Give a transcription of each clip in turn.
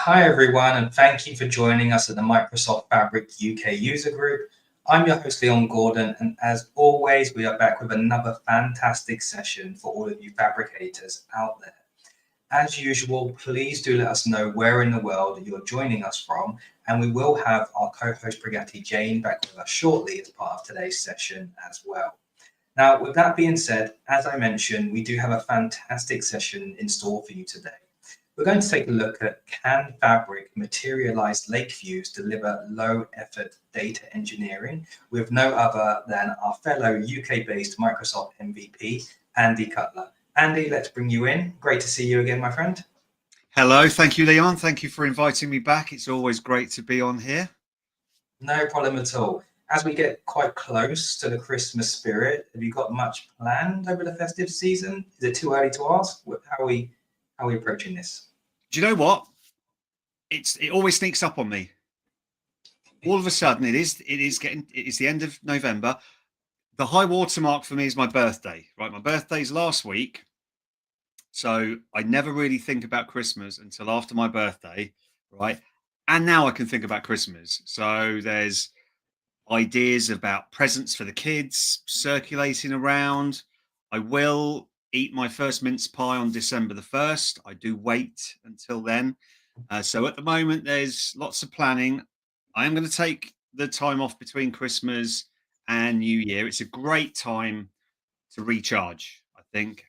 Hi everyone, and thank you for joining us at the Microsoft Fabric UK user group. I'm your host Leon Gordon, and as always, we are back with another fantastic session for all of you fabricators out there. As usual, please do let us know where in the world you're joining us from, and we will have our co-host Pragati Jain back with us shortly as part of today's session as well. Now, with that being said, as I mentioned, we do have a fantastic session in store for you today. We're going to take a look at can Fabric Materialized Lake Views deliver low-effort data engineering with no other than our fellow UK-based Microsoft MVP, Andy Cutler. Andy, let's bring you in. Great to see you again, my friend. Hello, thank you, Leon. Thank you for inviting me back. It's always great to be on here. No problem at all. As we get quite close to the Christmas spirit, have you got much planned over the festive season? Is it too early to ask? How are we approaching this? Do you know what? It always sneaks up on me. All of a sudden, it is the end of November. The high watermark for me is my birthday. Right, my birthday's last week, so I never really think about Christmas until after my birthday, right? And now I can think about Christmas. So there's ideas about presents for the kids circulating around. I will eat my first mince pie on December the 1st. I do wait until then. So at the moment, there's lots of planning. I am going to take the time off between Christmas and New Year. It's a great time to recharge, I think.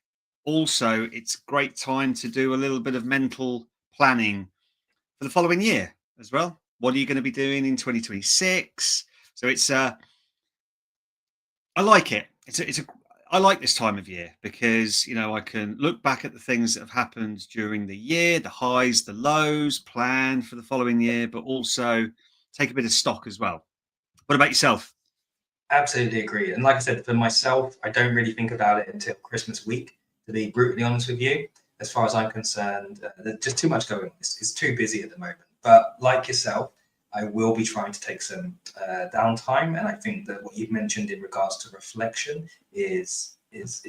Also, it's a great time to do a little bit of mental planning for the following year as well. What are you going to be doing in 2026? So it's I like it. I like this time of year because, you know, I can look back at the things that have happened during the year, the highs, the lows, plan for the following year, but also take a bit of stock as well. What about yourself? Absolutely agree. And like I said, for myself, I don't really think about it until Christmas week, to be brutally honest with you. As far as I'm concerned, there's just too much going on. It's too busy at the moment. But like yourself, I will be trying to take some downtime. And I think that what you've mentioned in regards to reflection is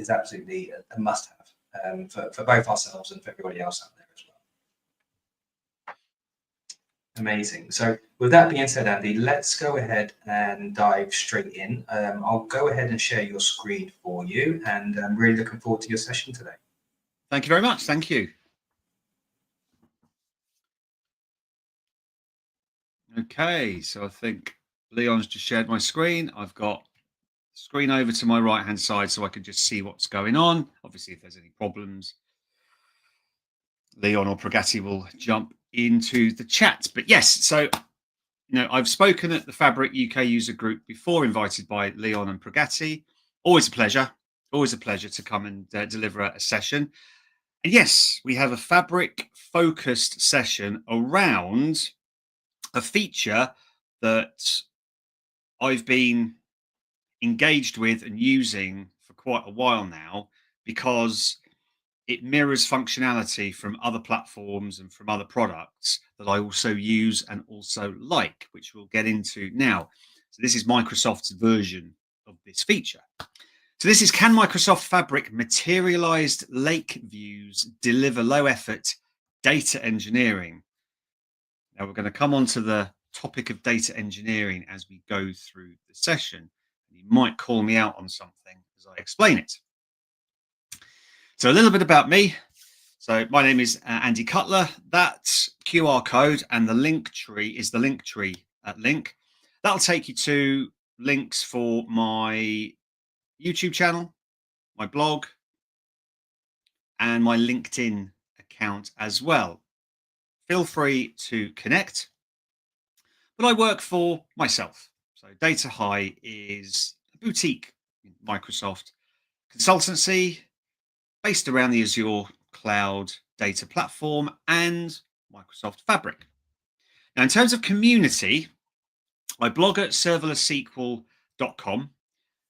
absolutely a must have for both ourselves and for everybody else out there as well. Amazing. So with that being said, Andy, let's go ahead and dive straight in. I'll go ahead and share your screen for you, and I'm really looking forward to your session today. Thank you very much. Thank you. Okay, so I think Leon's just shared my screen. I've got the screen over to my right-hand side so I can just see what's going on. Obviously, if there's any problems, Leon or Pragati will jump into the chat. But yes, so I've spoken at the Fabric UK user group before, invited by Leon and Pragati. Always a pleasure. Always a pleasure to come and deliver a session. And yes, we have a Fabric-focused session around a feature that I've been engaged with and using for quite a while now because it mirrors functionality from other platforms and from other products that I also use and also like, which we'll get into now. So this is Microsoft's version of this feature. So this is, can Microsoft Fabric Materialized Lake Views deliver low effort data engineering? Now we're going to come on to the topic of data engineering as we go through the session. You might call me out on something as I explain it. So a little bit about me. So my name is Andy Cutler. That QR code and the link tree is the link tree link. That'll take you to links for my YouTube channel, my blog, and my LinkedIn account as well. Feel free to connect. But I work for myself. So Data High is a boutique Microsoft consultancy based around the Azure cloud data platform and Microsoft Fabric. Now, in terms of community, I blog at serverlesssql.com,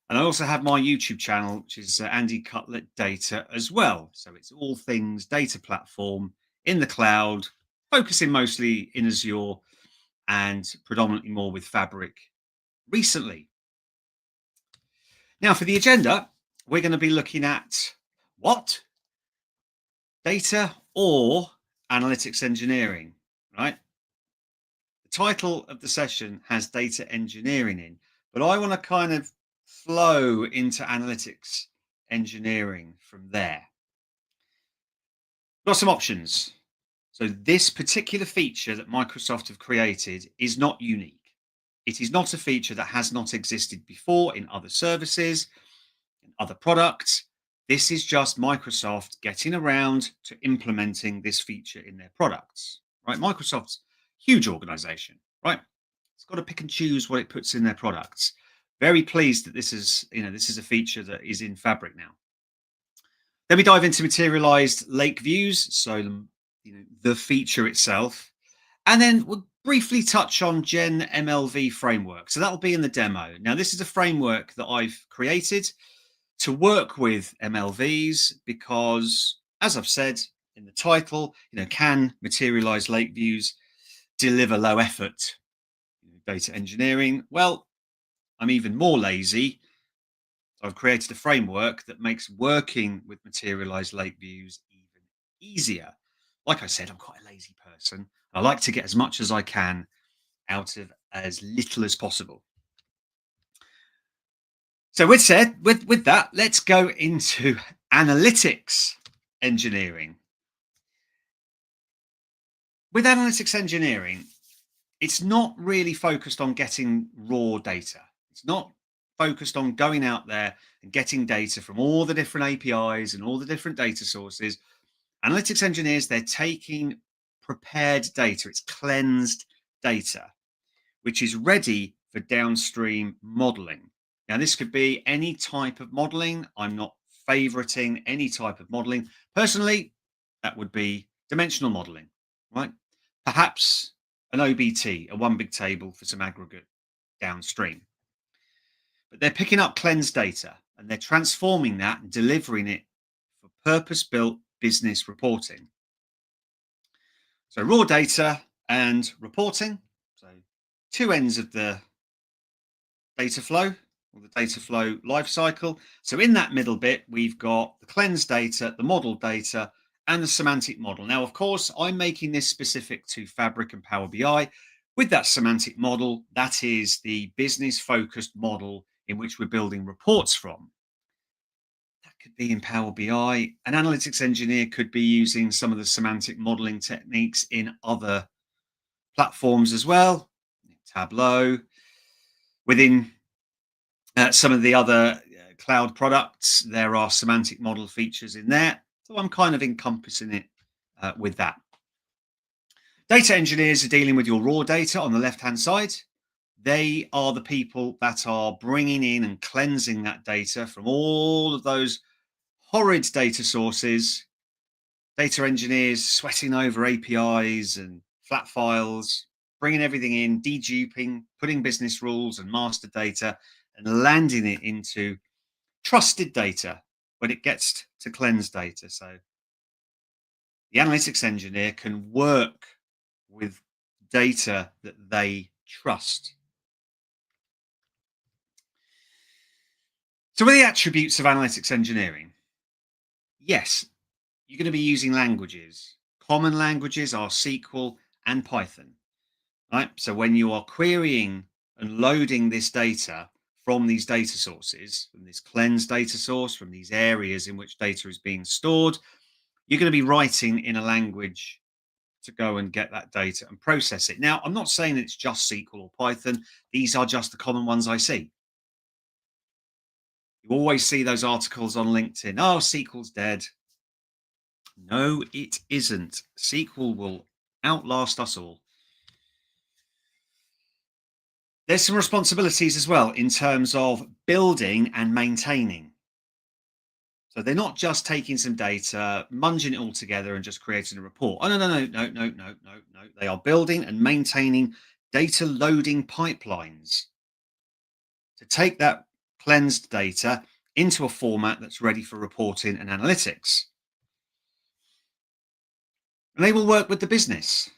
and I also have my YouTube channel, which is Andy Cutler Data as well. So it's all things data platform in the cloud, focusing mostly in Azure and predominantly more with Fabric recently. Now, for the agenda, we're going to be looking at what? Data or analytics engineering, right? The title of the session has data engineering in, but I want to kind of flow into analytics engineering from there. Got some options. So this particular feature that Microsoft have created is not unique. It is not a feature that has not existed before in other services, in other products. This is just Microsoft getting around to implementing this feature in their products, right? Microsoft's huge organization, right? It's got to pick and choose what it puts in their products. Very pleased that this is a feature that is in Fabric now. Then we dive into Materialized Lake Views, so the feature itself, and then we'll briefly touch on Gen MLV framework. So that'll be in the demo. Now, this is a framework that I've created to work with MLVs because, as I've said in the title, can Materialized Lake Views deliver low effort data engineering? Well, I'm even more lazy. I've created a framework that makes working with Materialized Lake Views even easier. Like I said, I'm quite a lazy person. I like to get as much as I can out of as little as possible. So with that, let's go into analytics engineering. With analytics engineering, it's not really focused on getting raw data. It's not focused on going out there and getting data from all the different APIs and all the different data sources. Analytics engineers, they're taking prepared data. It's cleansed data, which is ready for downstream modeling. Now, this could be any type of modeling. I'm not favoriting any type of modeling. Personally, that would be dimensional modeling, right? Perhaps an OBT, a one big table for some aggregate downstream. But they're picking up cleansed data and they're transforming that and delivering it for purpose-built business reporting. So raw data and reporting. So two ends of the data flow or the data flow life cycle. So in that middle bit, we've got the cleansed data, the model data, and the semantic model. Now, of course, I'm making this specific to Fabric and Power BI. With that semantic model, that is the business-focused model in which we're building reports from. That could be in Power BI. An analytics engineer could be using some of the semantic modeling techniques in other platforms as well. Tableau. Within some of the other cloud products, there are semantic model features in there. So I'm kind of encompassing it with that. Data engineers are dealing with your raw data on the left-hand side. They are the people that are bringing in and cleansing that data from all of those horrid data sources. Data engineers sweating over APIs and flat files, bringing everything in, deduping, putting business rules and master data, and landing it into trusted data when it gets to cleansed data. So the analytics engineer can work with data that they trust. So what are the attributes of analytics engineering? Yes, you're going to be using languages. Common languages are SQL and Python, right? So when you are querying and loading this data from these data sources, from this cleansed data source, from these areas in which data is being stored, you're going to be writing in a language to go and get that data and process it. Now, I'm not saying it's just SQL or Python. These are just the common ones I see. You always see those articles on LinkedIn. Oh, SQL's dead. No, it isn't. SQL will outlast us all. There's some responsibilities as well in terms of building and maintaining. So they're not just taking some data, munging it all together and just creating a report. Oh, no. They are building and maintaining data loading pipelines to take that cleansed data into a format that's ready for reporting and analytics. And they will work with the business.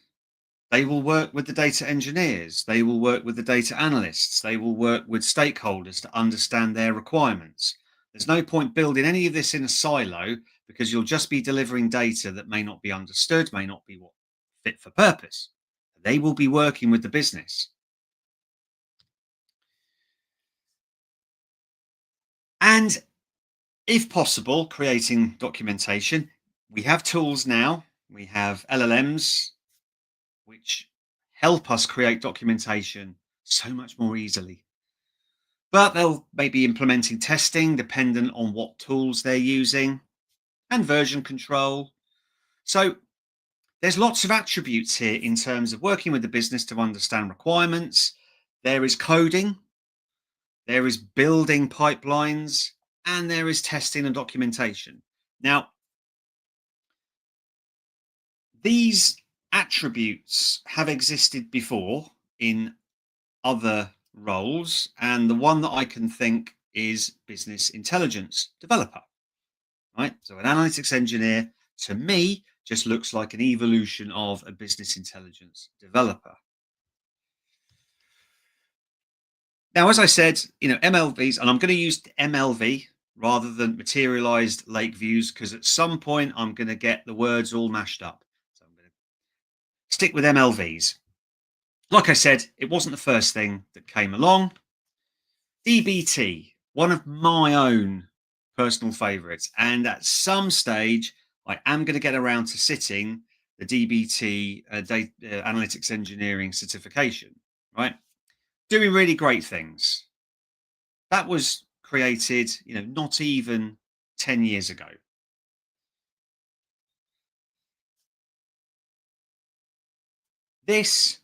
They will work with the data engineers. They will work with the data analysts. They will work with stakeholders to understand their requirements. There's no point building any of this in a silo because you'll just be delivering data that may not be understood, may not be fit for purpose. They will be working with the business. And if possible, creating documentation. We have tools now. We have LLMs, which help us create documentation so much more easily. But they'll maybe implementing testing dependent on what tools they're using and version control. So there's lots of attributes here in terms of working with the business to understand requirements. There is coding, there is building pipelines, and there is testing and documentation. Now, these attributes have existed before in other roles, and the one that I can think is business intelligence developer, right? So an analytics engineer, to me, just looks like an evolution of a business intelligence developer. Now, as I said, MLVs, and I'm going to use MLV rather than materialized lake views, because at some point I'm going to get the words all mashed up. So I'm going to stick with MLVs. Like I said, it wasn't the first thing that came along. DBT, one of my own personal favorites. And at some stage, I am going to get around to sitting the DBT data, analytics engineering certification, right? Doing really great things. That was created, not even 10 years ago. This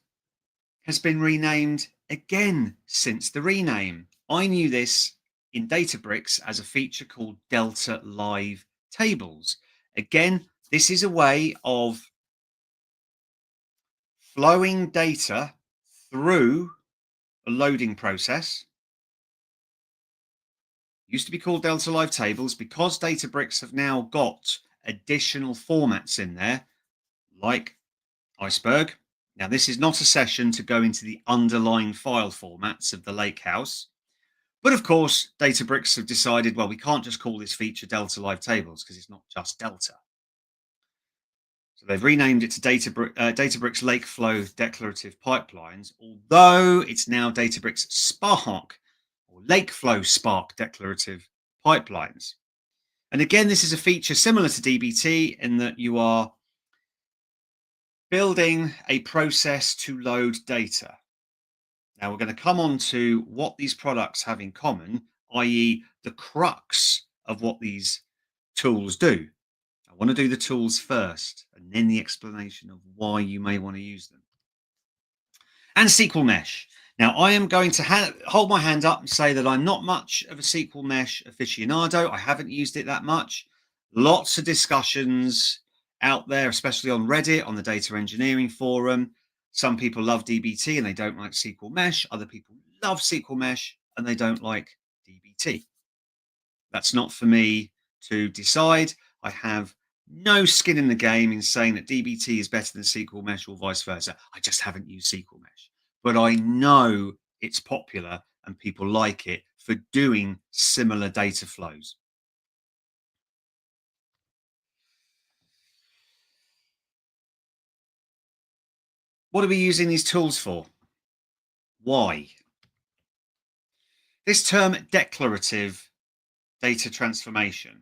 has been renamed again since the rename. I knew this in Databricks as a feature called Delta Live Tables. Again, this is a way of flowing data through a loading process. Used to be called Delta Live Tables. Because Databricks have now got additional formats in there, like Iceberg. Now, this is not a session to go into the underlying file formats of the Lakehouse. But of course, Databricks have decided, well, we can't just call this feature Delta Live Tables because it's not just Delta. So they've renamed it to Databricks Lakeflow Declarative Pipelines, although it's now Databricks Spark or Lakeflow Spark Declarative Pipelines. And again, this is a feature similar to DBT in that you are building a process to load data. Now we're going to come on to what these products have in common, i.e. the crux of what these tools do. I want to do the tools first and then the explanation of why you may want to use them. And SQL Mesh. Now I am going to hold my hand up and say that I'm not much of a SQL Mesh aficionado. I haven't used it that much. Lots of discussions out there, especially on Reddit, on the data engineering forum. Some people love DBT and they don't like SQL Mesh. Other people love SQL Mesh and they don't like DBT. That's not for me to decide. I have no skin in the game in saying that DBT is better than SQL Mesh or vice versa. I just haven't used SQL Mesh. But I know it's popular and people like it for doing similar data flows. What are we using these tools for? Why? This term declarative data transformation.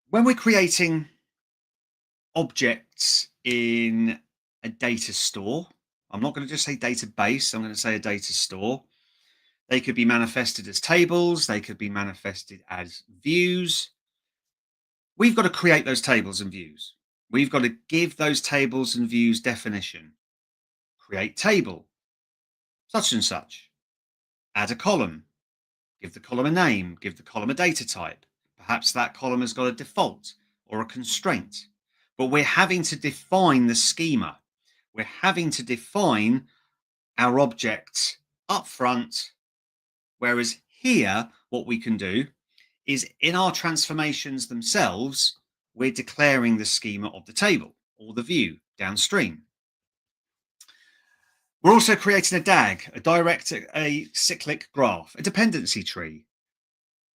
When we're creating objects in a data store, I'm not going to just say database, I'm going to say a data store. They could be manifested as tables, they could be manifested as views. We've got to create those tables and views. We've got to give those tables and views definition. Create table, such and such. Add a column. Give the column a name. Give the column a data type. Perhaps that column has got a default or a constraint. But we're having to define the schema. We're having to define our objects up front. Whereas here, what we can do is in our transformations themselves, we're declaring the schema of the table or the view downstream. We're also creating a DAG, a cyclic graph, a dependency tree.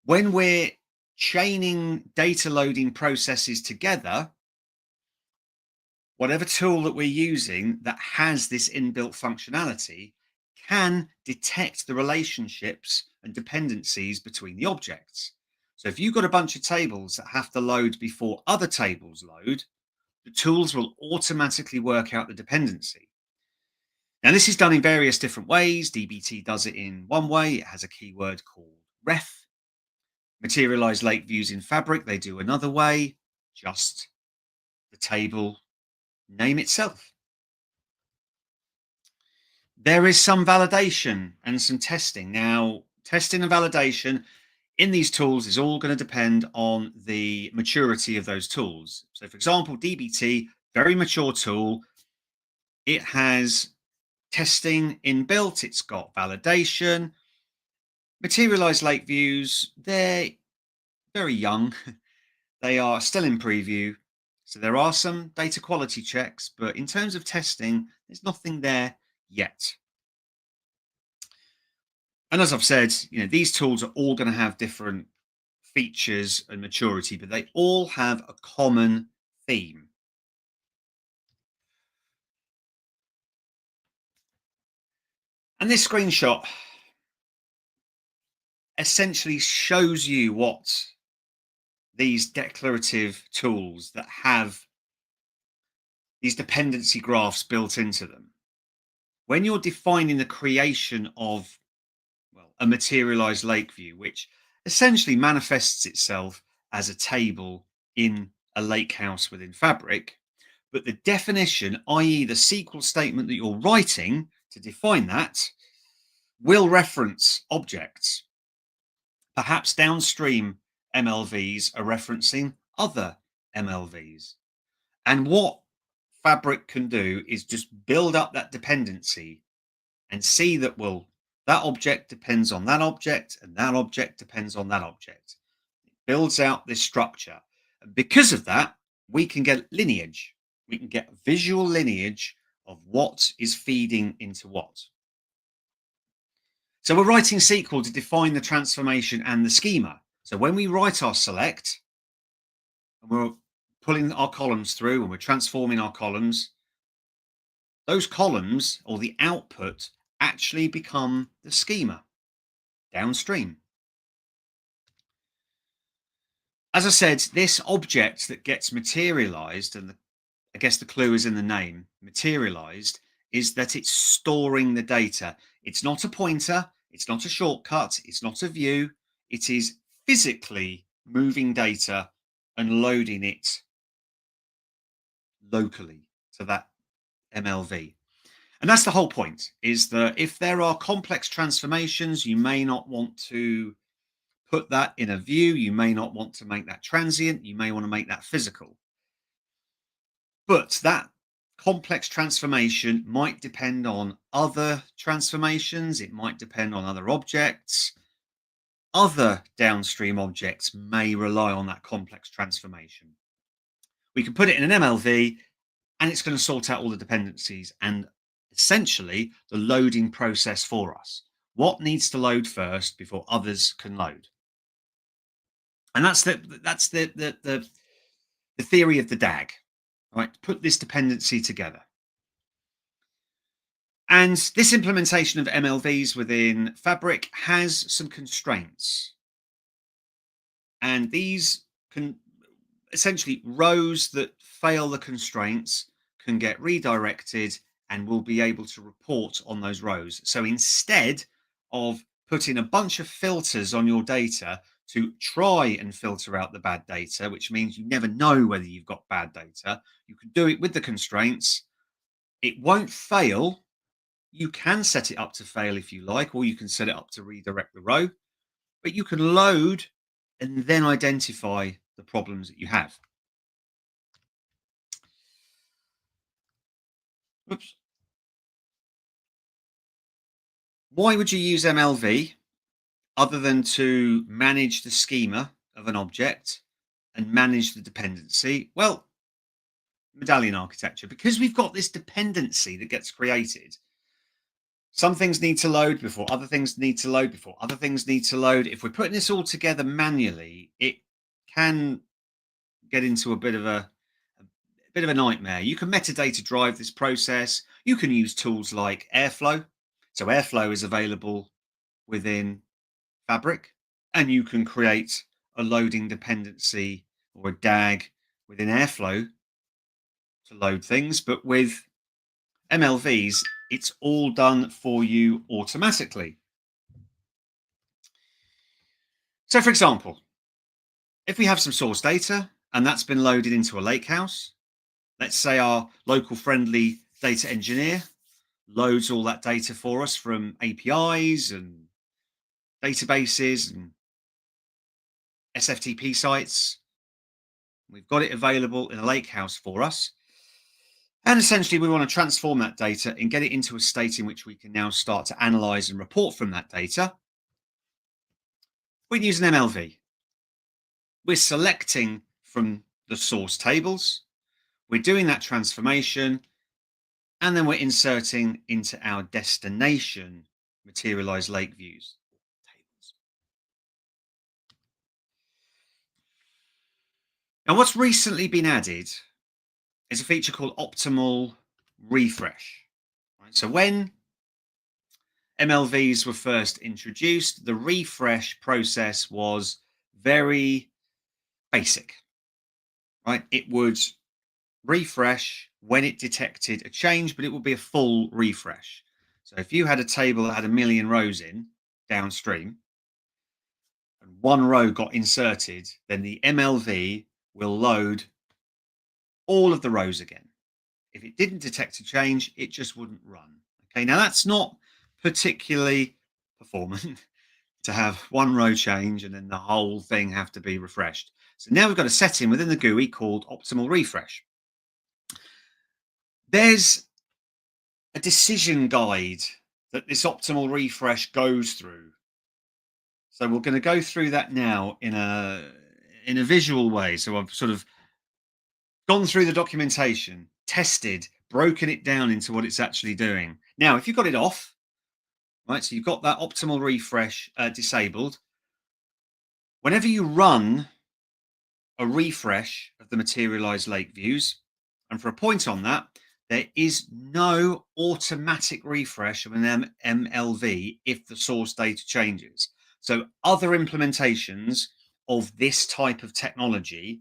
When we're chaining data loading processes together, whatever tool that we're using that has this inbuilt functionality can detect the relationships and dependencies between the objects. So if you've got a bunch of tables that have to load before other tables load, the tools will automatically work out the dependency. Now, this is done in various different ways. DBT does it in one way. It has a keyword called ref. Materialized Lake Views in Fabric, they do another way, just the table name itself. There is some validation and some testing. Now, testing and validation in these tools is all going to depend on the maturity of those tools. So, for example, DBT, very mature tool. It has testing inbuilt. It's got validation. Materialized Lake Views, they're very young. They are still in preview. So there are some data quality checks, but in terms of testing, there's nothing there yet. And as I've said, these tools are all going to have different features and maturity, but they all have a common theme. And this screenshot essentially shows you what these declarative tools that have these dependency graphs built into them. When you're defining the creation of, well, a materialized lake view, which essentially manifests itself as a table in a lake house within Fabric, but the definition, i.e. the SQL statement that you're writing to define that, will reference objects. Perhaps downstream MLVs are referencing other MLVs. And what Fabric can do is just build up that dependency and see that, well, that object depends on that object and that object depends on that object. It builds out this structure. And because of that, we can get lineage. We can get visual lineage of what is feeding into what. So we're writing SQL to define the transformation and the schema. So when we write our select, and we're pulling our columns through and we're transforming our columns, those columns or the output actually become the schema downstream. As I said, this object that gets materialized, and I guess the clue is in the name, materialized, is that it's storing the data. It's not a pointer. It's not a shortcut. It's not a view. It is physically moving data and loading it locally to that MLV. And that's the whole point, is that if there are complex transformations, you may not want to put that in a view. You may not want to make that transient. You may want to make that physical. But that complex transformation might depend on other transformations. It might depend on other objects. Other downstream objects may rely on that complex transformation. We can put it in an MLV and it's going to sort out all the dependencies and essentially the loading process for us. What needs to load first before others can load? And that's the theory of the DAG. Right, put this dependency together. And this implementation of MLVs within Fabric has some constraints. And these can essentially, rows that fail the constraints can get redirected and will be able to report on those rows. So instead of putting a bunch of filters on your data to try and filter out the bad data, which means you never know whether you've got bad data, you can do it with the constraints. It won't fail. You can set it up to fail if you like, or you can set it up to redirect the row, but you can load and then identify the problems that you have. Oops. Why would you use MLV other than to manage the schema of an object and manage the dependency? Well, medallion architecture, because we've got this dependency that gets created. Some things need to load before other things need to load before other things need to load. If we're putting this all together manually, it can get into a bit of a bit of a nightmare. You can metadata drive this process. You can use tools like Airflow. So Airflow is available within Fabric, and you can create a loading dependency or a DAG within Airflow to load things. But with MLVs, it's all done for you automatically. So for example, if we have some source data and that's been loaded into a lakehouse, let's say our local friendly data engineer loads all that data for us from APIs and databases and SFTP sites. We've got it available in a lakehouse for us. And essentially, we want to transform that data and get it into a state in which we can now start to analyze and report from that data. We use an MLV. We're selecting from the source tables. We're doing that transformation, and then we're inserting into our destination Materialized Lake Views tables. Now, what's recently been added is a feature called optimal refresh. Right? So when MLVs were first introduced, the refresh process was very basic. Right? It would refresh when it detected a change, but it would be a full refresh. So if you had a table that had 1 million rows in downstream, and one row got inserted, then the MLV will load all of the rows again. If it didn't detect a change, it just wouldn't run. Okay, now that's not particularly performant to have one row change and then the whole thing have to be refreshed. So now we've got a setting within the GUI called optimal refresh. There's a decision guide that this optimal refresh goes through. So we're going to go through that now in a visual way. So I've sort of gone through the documentation, tested, broken it down into what it's actually doing. Now, if you've got it off, right, so you've got that optimal refresh disabled, whenever you run a refresh of the Materialized Lake Views, and for a point on that, there is no automatic refresh of an MLV if the source data changes. So other implementations of this type of technology,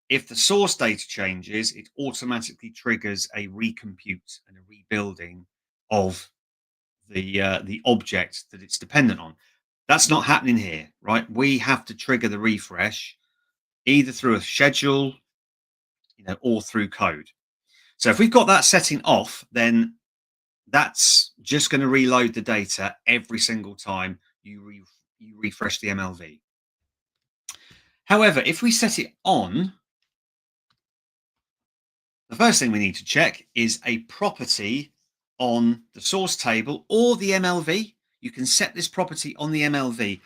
if the source data changes, it automatically triggers a recompute and a rebuilding of the object that it's dependent on. That's not happening here, right? We have to trigger the refresh either through a schedule, or through code. So if we've got that setting off, then that's just going to reload the data every single time you refresh the MLV. However, if we set it on, the first thing we need to check is a property on the source table or the MLV. You can set this property on the MLV.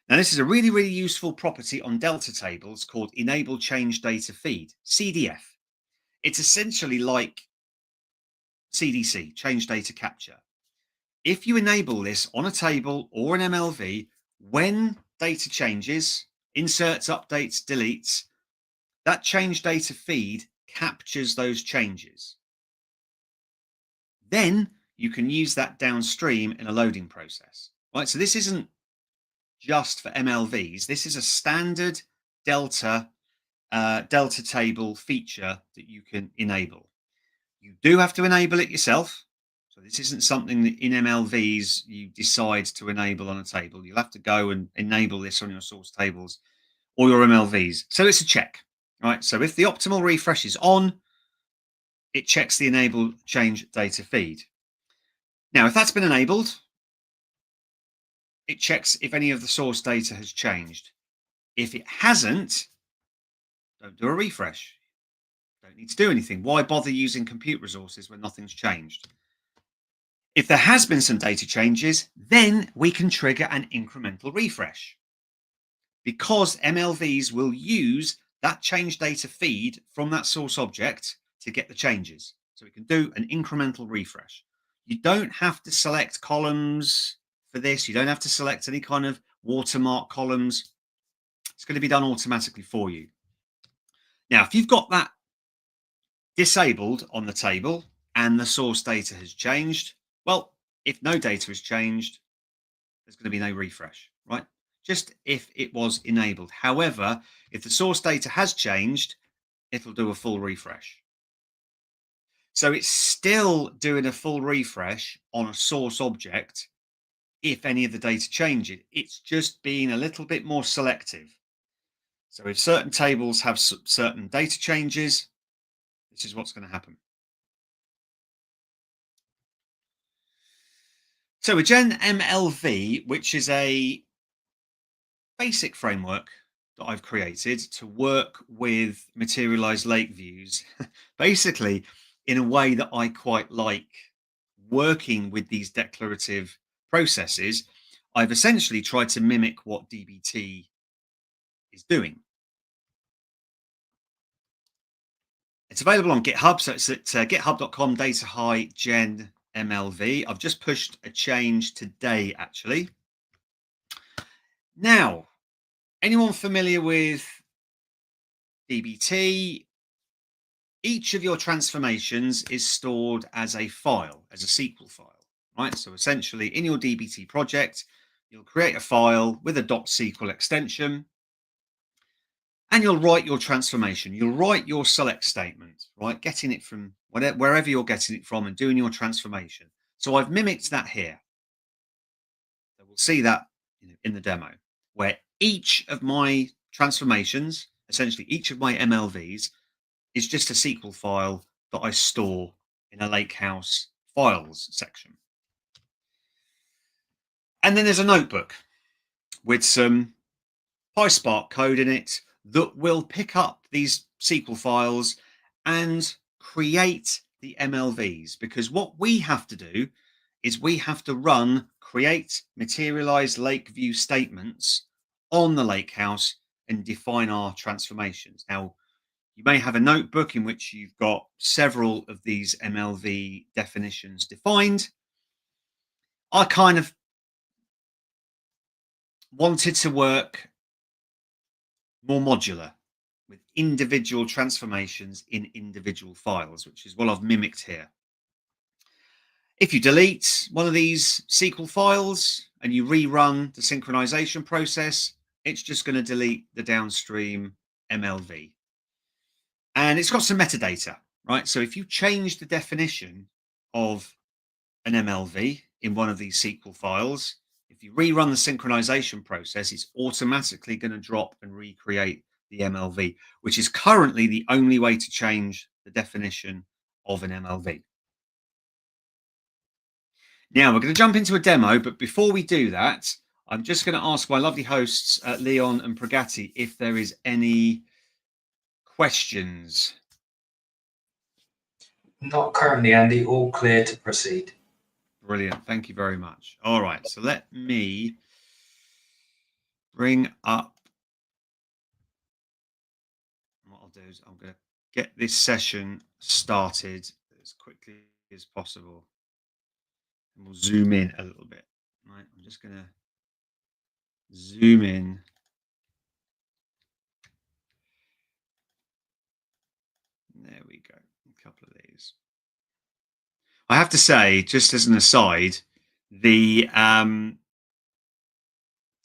Now, this is a really, really useful property on Delta tables called Enable Change Data Feed, CDF. It's essentially like CDC, Change Data Capture. If you enable this on a table or an MLV, when data changes, inserts, updates, deletes, that change data feed captures those changes. Then you can use that downstream in a loading process, right? So this isn't just for MLVs. This is a standard Delta table feature that you can enable. You do have to enable it yourself. So this isn't something that in MLVs you decide to enable on a table. You'll have to go and enable this on your source tables or your MLVs. So it's a check, right? So if the optimal refresh is on, it checks the enable change data feed. Now, if that's been enabled, it checks if any of the source data has changed. If it hasn't, don't do a refresh. Don't need to do anything. Why bother using compute resources when nothing's changed? If there has been some data changes, then we can trigger an incremental refresh because MLVs will use that change data feed from that source object to get the changes. So we can do an incremental refresh. You don't have to select columns for this. You don't have to select any kind of watermark columns. It's going to be done automatically for you. Now, if you've got that disabled on the table and the source data has changed, well, if no data has changed, there's going to be no refresh, right? Just if it was enabled. However, if the source data has changed, it'll do a full refresh. So it's still doing a full refresh on a source object if any of the data changes. It's just being a little bit more selective. So if certain tables have certain data changes, this is what's going to happen. So a Gen MLV, which is a basic framework that I've created to work with Materialized Lake Views, basically in a way that I quite like working with these declarative processes, I've essentially tried to mimic what DBT is doing. It's available on GitHub, so it's at github.com data high gen MLV. I've just pushed a change today, actually. Now, anyone familiar with DBT? Each of your transformations is stored as a file, as a SQL file, right? So essentially, in your DBT project, you'll create a file with a .SQL extension, and you'll write your transformation. You'll write your select statement, right? Getting it from wherever you're getting it from and doing your transformation. So I've mimicked that here. So we'll see that in the demo, where each of my transformations, essentially each of my MLVs, is just a SQL file that I store in a Lakehouse files section. And then there's a notebook with some PySpark code in it that will pick up these SQL files and create the MLVs. Because what we have to do is we have to run create materialized lake view statements on the Lakehouse and define our transformations. Now, you may have a notebook in which you've got several of these MLV definitions defined. I kind of wanted to work more modular with individual transformations in individual files, which is what I've mimicked here. If you delete one of these SQL files and you rerun the synchronization process, it's just going to delete the downstream MLV. And it's got some metadata, right? So if you change the definition of an MLV in one of these SQL files, if you rerun the synchronization process, it's automatically going to drop and recreate the MLV, which is currently the only way to change the definition of an MLV. Now we're going to jump into a demo, but before we do that, I'm just going to ask my lovely hosts, Leon and Pragati, if there is any questions. Not currently, Andy. All clear to proceed. Brilliant. Thank you very much. All right. So let me bring up. What I'll do is I'm going to get this session started as quickly as possible. And we'll zoom in a little bit. Right. I'm just going to zoom in. There we go. A couple of these. I have to say, just as an aside, the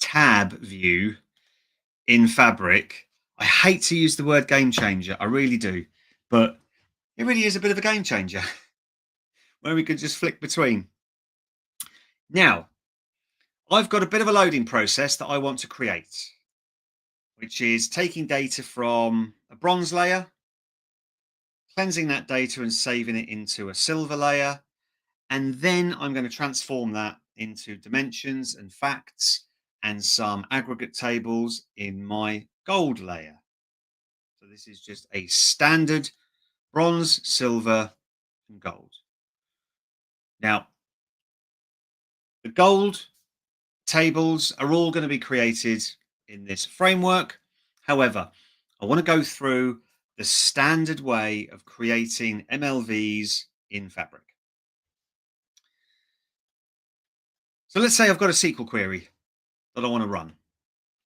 tab view in Fabric, I hate to use the word game changer. I really do. But it really is a bit of a game changer where we could just flick between. Now, I've got a bit of a loading process that I want to create, which is taking data from a bronze layer, cleansing that data and saving it into a silver layer. And then I'm going to transform that into dimensions and facts and some aggregate tables in my gold layer. So this is just a standard bronze, silver, and gold. Now, the gold tables are all going to be created in this framework. However, I want to go through the standard way of creating MLVs in Fabric. So let's say I've got a SQL query that I want to run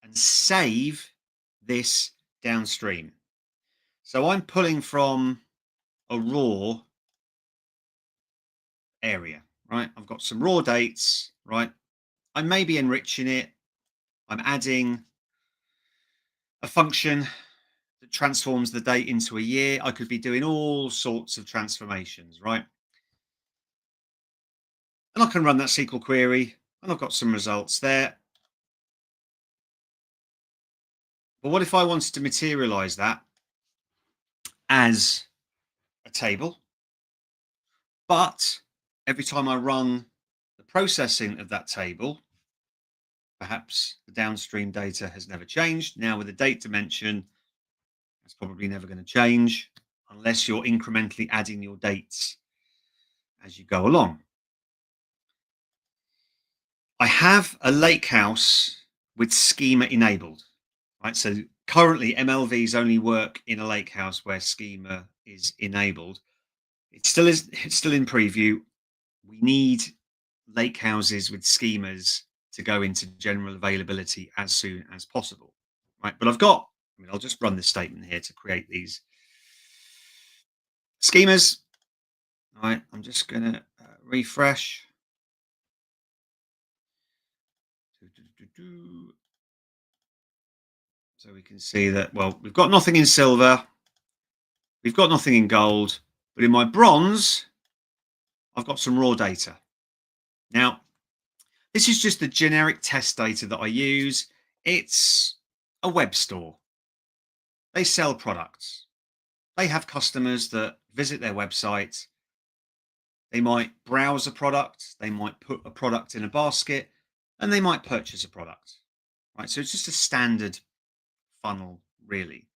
and save this downstream. So I'm pulling from a raw area, right? I've got some raw dates, right? I may be enriching it. I'm adding a function that transforms the date into a year. I could be doing all sorts of transformations, right? And I can run that SQL query, and I've got some results there. But what if I wanted to materialize that as a table? But every time I run the processing of that table, perhaps the downstream data has never changed. Now with the date dimension, it's probably never going to change unless you're incrementally adding your dates as you go along. I have a lake house with schema enabled, right? So currently MLVs only work in a lake house where schema is enabled. It's still in preview. We need lake houses with schemas to go into general availability as soon as possible, right? But I'll just run this statement here to create these schemas. All right, I'm just going to refresh. So we can see that, well, we've got nothing in silver. We've got nothing in gold. But in my bronze, I've got some raw data. Now, this is just the generic test data that I use. It's a web store. They sell products. They have customers that visit their website. They might browse a product. They might put a product in a basket, and they might purchase a product. Right? So it's just a standard funnel, really.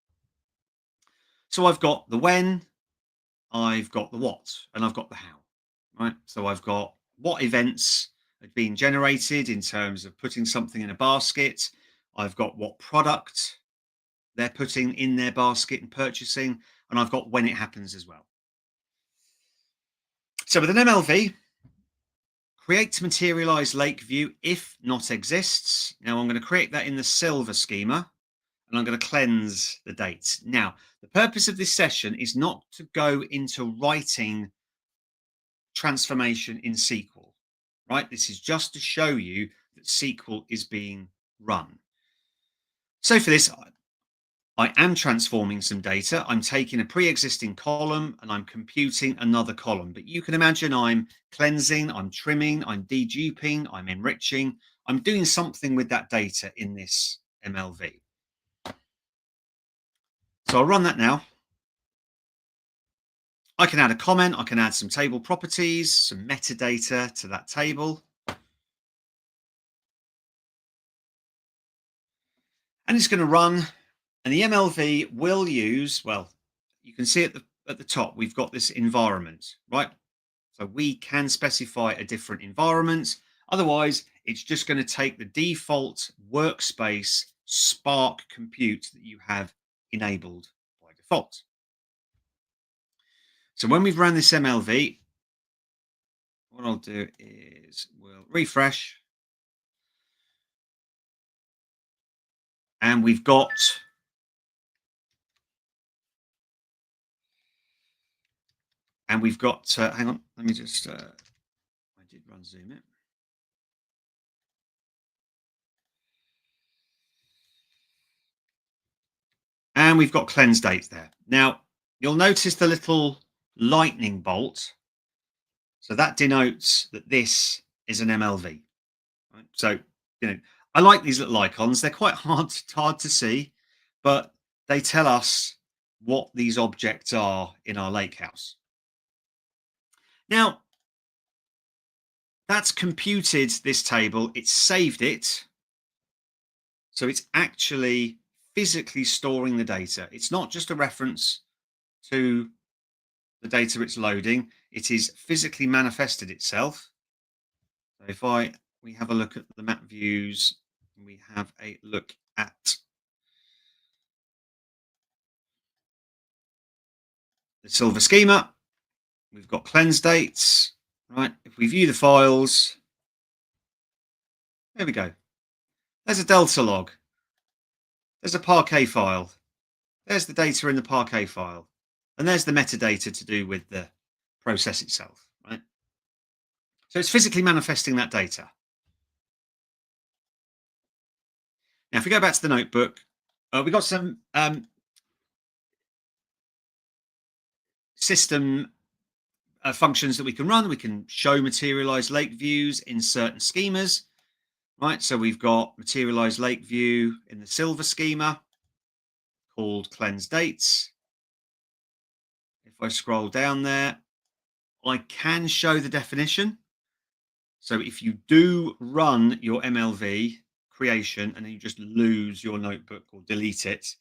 So I've got the when, I've got the what, and I've got the how. Right? So I've got what events are being generated in terms of putting something in a basket. I've got what product they're putting in their basket and purchasing, and I've got when it happens as well. So with an MLV, create materialized lake view if not exists. Now I'm going to create that in the silver schema, and I'm going to cleanse the dates. Now, the purpose of this session is not to go into writing transformation in SQL, right? This is just to show you that SQL is being run. So for this, I am transforming some data. I'm taking a pre-existing column and I'm computing another column. But you can imagine I'm cleansing, I'm trimming, I'm deduping, I'm enriching. I'm doing something with that data in this MLV. So I'll run that now. I can add a comment. I can add some table properties, some metadata to that table. And it's going to run. And the MLV will use, well, you can see at the top, we've got this environment, right? So we can specify a different environment. Otherwise, it's just going to take the default workspace Spark compute that you have enabled by default. So when we've run this MLV, what I'll do is we'll refresh. And we've got hang on, let me just, I did run zoom it. And we've got cleanse dates there. Now, you'll notice the little lightning bolt. So that denotes that this is an MLV. Right? So, I like these little icons. They're quite hard to see, but they tell us what these objects are in our lake house. Now, that's computed this table. It's saved it. So it's actually physically storing the data. It's not just a reference to the data it's loading. It is physically manifested itself. So if we have a look at the map views, we have a look at the silver schema. We've got cleanse dates, right? If we view the files, there we go. There's a Delta log. There's a Parquet file. There's the data in the Parquet file. And there's the metadata to do with the process itself, right? So it's physically manifesting that data. Now, if we go back to the notebook, we've got some system functions that we can run. We can show materialized lake views in certain schemas, right? So we've got materialized lake view in the silver schema called cleanse dates. If I scroll down there, I can show the definition. So if you do run your MLV creation and then you just lose your notebook or delete it,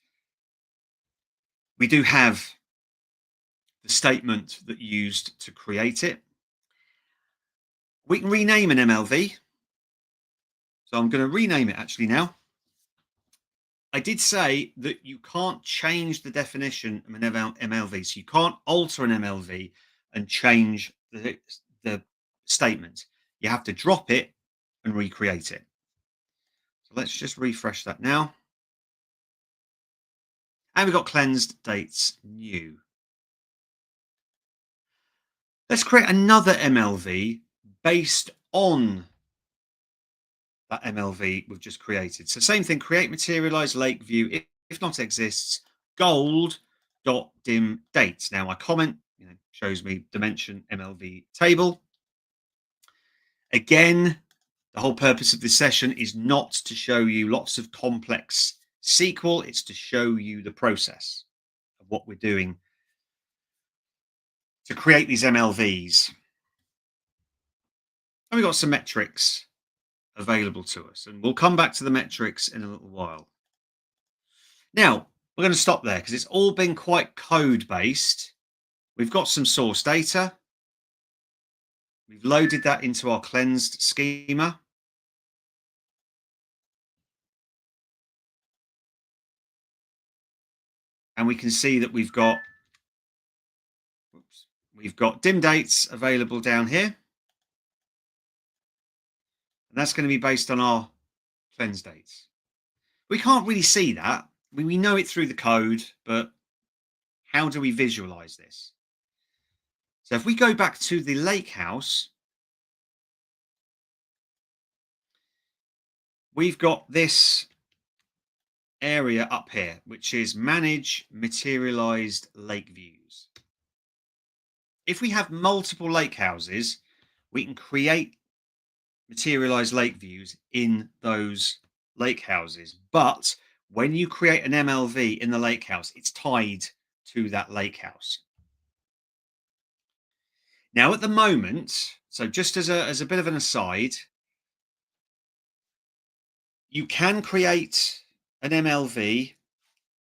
we do have the statement that you used to create it. We can rename an MLV. So I'm going to rename it actually now. I did say that you can't change the definition of an MLV. So you can't alter an MLV and change the statement. You have to drop it and recreate it. So let's just refresh that now. And we've got cleansed dates new. Let's create another MLV based on that MLV we've just created. So same thing, create materialized lake view. If not exists, gold.dim dates. Now my comment shows me dimension MLV table. Again, the whole purpose of this session is not to show you lots of complex SQL. It's to show you the process of what we're doing to create these MLVs. And we've got some metrics available to us, and we'll come back to the metrics in a little while. Now, we're going to stop there because it's all been quite code-based. We've got some source data. We've loaded that into our cleansed schema. And we can see that we've got dim dates available down here. And that's going to be based on our cleanse dates. We can't really see that. We know it through the code, but how do we visualize this? So if we go back to the lake house, we've got this area up here, which is manage materialized lake views. If we have multiple lake houses, we can create materialized lake views in those lake houses. But when you create an MLV in the lake house, it's tied to that lake house. Now, at the moment, so just as a bit of an aside, you can create an MLV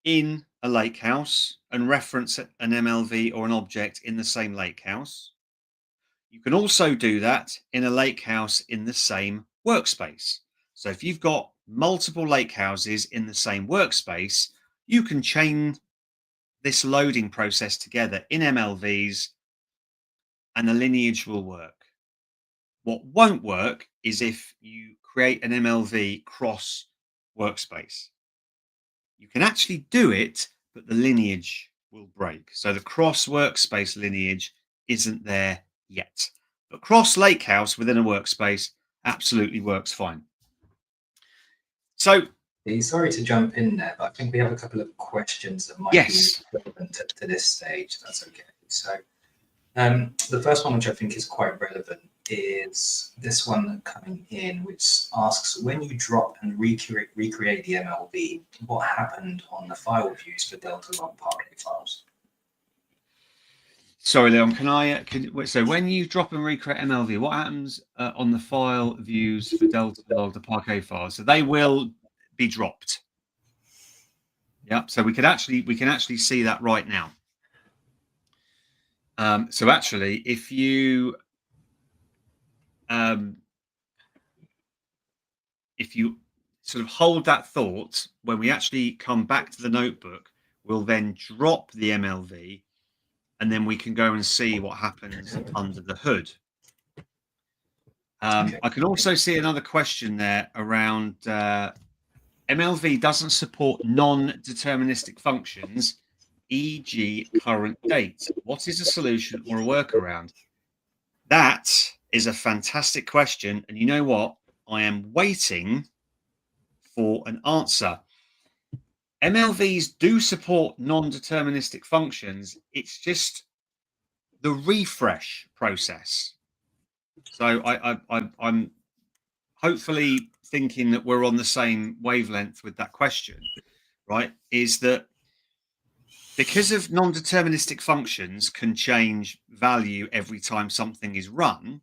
in a lake house and reference an MLV or an object in the same lake house. You can also do that in a lake house in the same workspace. So if you've got multiple lake houses in the same workspace, you can chain this loading process together in MLVs and the lineage will work. What won't work is if you create an MLV cross workspace. You can actually do it, but the lineage will break. So the cross workspace lineage isn't there yet. But cross lake house within a workspace absolutely works fine. So sorry to jump in there, but I think we have a couple of questions that might be relevant to this stage. That's okay. So the first one, which I think is quite relevant, is this one coming in, which asks, when you drop and recreate the MLV, what happened on the file views for Delta log Parquet files? Sorry, Leon, so when you drop and recreate MLV, what happens on the file views for Delta log, the Parquet files? So they will be dropped. Yeah, so we can actually see that right now. So actually, if you sort of hold that thought, when we actually come back to the notebook, we'll then drop the MLV, and then we can go and see what happens under the hood. I can also see another question there around MLV doesn't support non-deterministic functions e.g. current date? What is a solution or a workaround? That is a fantastic question. And you know what? I am waiting for an answer. MLVs do support non-deterministic functions. It's just the refresh process. So I'm hopefully thinking that we're on the same wavelength with that question, right? Is that because of non-deterministic functions can change value every time something is run,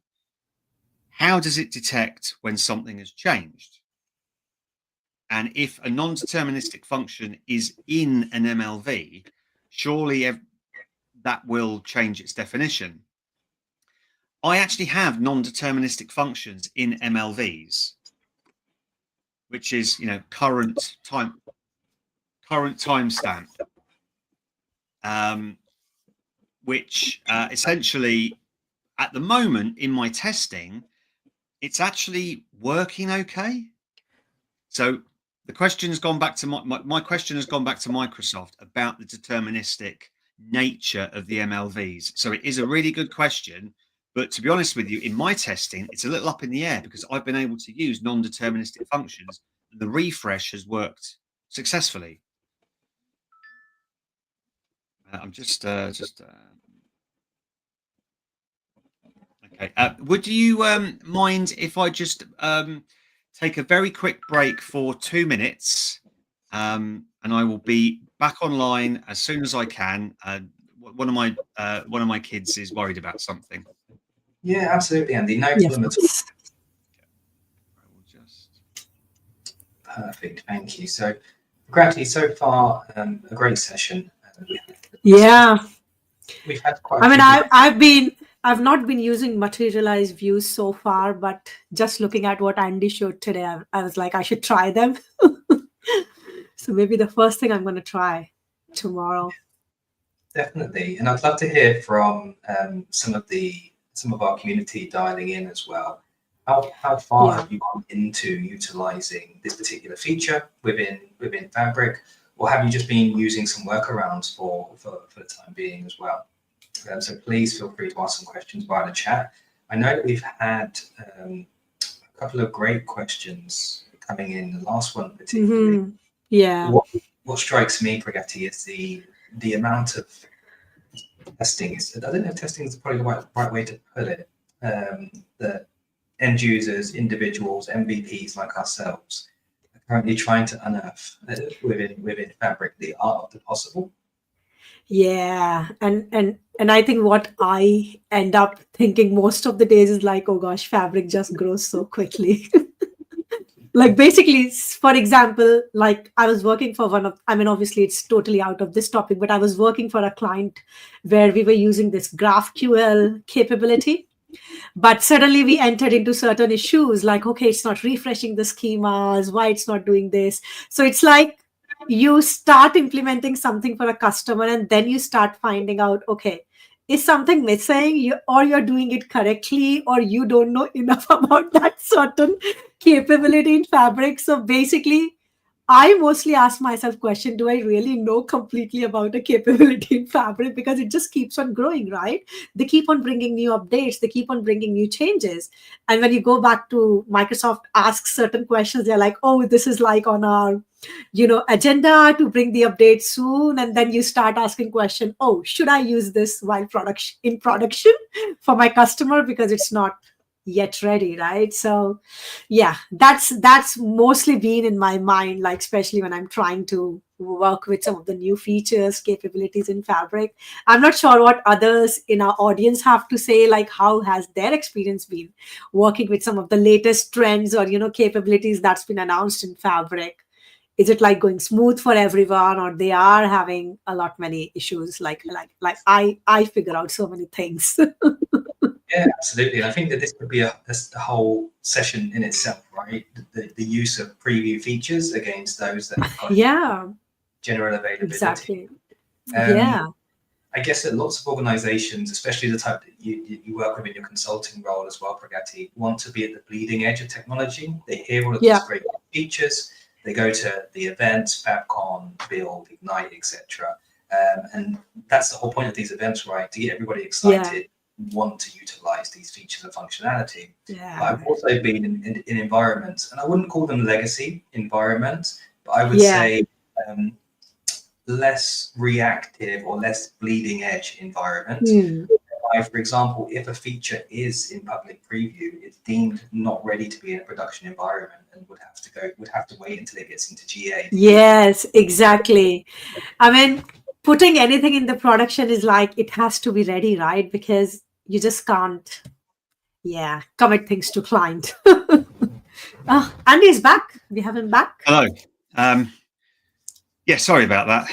how does it detect when something has changed? And if a non-deterministic function is in an MLV, surely that will change its definition. I actually have non-deterministic functions in MLVs, which is, current timestamp, which essentially at the moment in my testing, it's actually working okay. So the question has gone back to my question has gone back to Microsoft about the deterministic nature of the MLVs. So it is a really good question, but to be honest with you, in my testing, it's a little up in the air because I've been able to use non-deterministic functions and the refresh has worked successfully. I'm just okay. Would you mind if I just take a very quick break for 2 minutes, and I will be back online as soon as I can. One of my kids is worried about something. Yeah, absolutely, Andy. No problem at all. I will just. Perfect. Thank you. So, Pragati, so far, a great session. Yeah. We've had quite. I've not been using materialized views so far, but just looking at what Andy showed today, I was like, I should try them. So maybe the first thing I'm going to try tomorrow. Definitely, and I'd love to hear from some of our community dialing in as well. How far have you gone into utilizing this particular feature within Fabric, or have you just been using some workarounds for the time being as well? So please feel free to ask some questions via the chat. I know that we've had a couple of great questions coming in. The last one particularly. Mm-hmm. Yeah. What strikes me, Pragati, is the amount of testing. I don't know if testing is probably the right way to put it. The end users, individuals, MVPs like ourselves are currently trying to unearth within Fabric the art of the possible. Yeah, and I think what I end up thinking most of the days is like, oh gosh, Fabric just grows so quickly. Like basically, for example, like I was working for obviously it's totally out of this topic, but I was working for a client where we were using this GraphQL capability. But suddenly we entered into certain issues like, okay, it's not refreshing the schemas, why it's not doing this. So it's like you start implementing something for a customer and then you start finding out, okay, is something missing, or you're doing it correctly, or you don't know enough about that certain capability in Fabric. So basically, I mostly ask myself question, do I really know completely about a capability in Fabric? Because it just keeps on growing, right? They keep on bringing new updates. They keep on bringing new changes. And when you go back to Microsoft asks certain questions, they're like, oh, this is like on our, agenda to bring the update soon. And then you start asking question, oh, should I use this while in production for my customer? Because it's not yet ready, right? So yeah, that's mostly been in my mind, like especially when I'm trying to work with some of the new features, capabilities in Fabric. I'm not sure what others in our audience have to say, like how has their experience been working with some of the latest trends or capabilities that's been announced in Fabric. Is it like going smooth for everyone, or they are having a lot many issues like I figure out so many things. Yeah, absolutely. And I think that this could be a whole session in itself, right? The use of preview features against those that have got general availability. Exactly. Yeah. I guess that lots of organizations, especially the type that you work with in your consulting role as well, Pragati, want to be at the bleeding edge of technology. They hear all of these great features. They go to the events, FabCon, Build, Ignite, etc. And that's the whole point of these events, right? To get everybody Yeah. excited, want to utilize these features and functionality. But Yeah. I've also been in environments, and I wouldn't call them legacy environments, but I would Yeah. say less reactive or less bleeding edge environment. For example, if a feature is in public preview, it's deemed not ready to be in a production environment and would have to wait until it gets into GA. Yes, exactly. I mean, putting anything in the production is like it has to be ready, right? Because you just can't, commit things to client. Andy's back. We have him back. Hello. Yeah, sorry about that.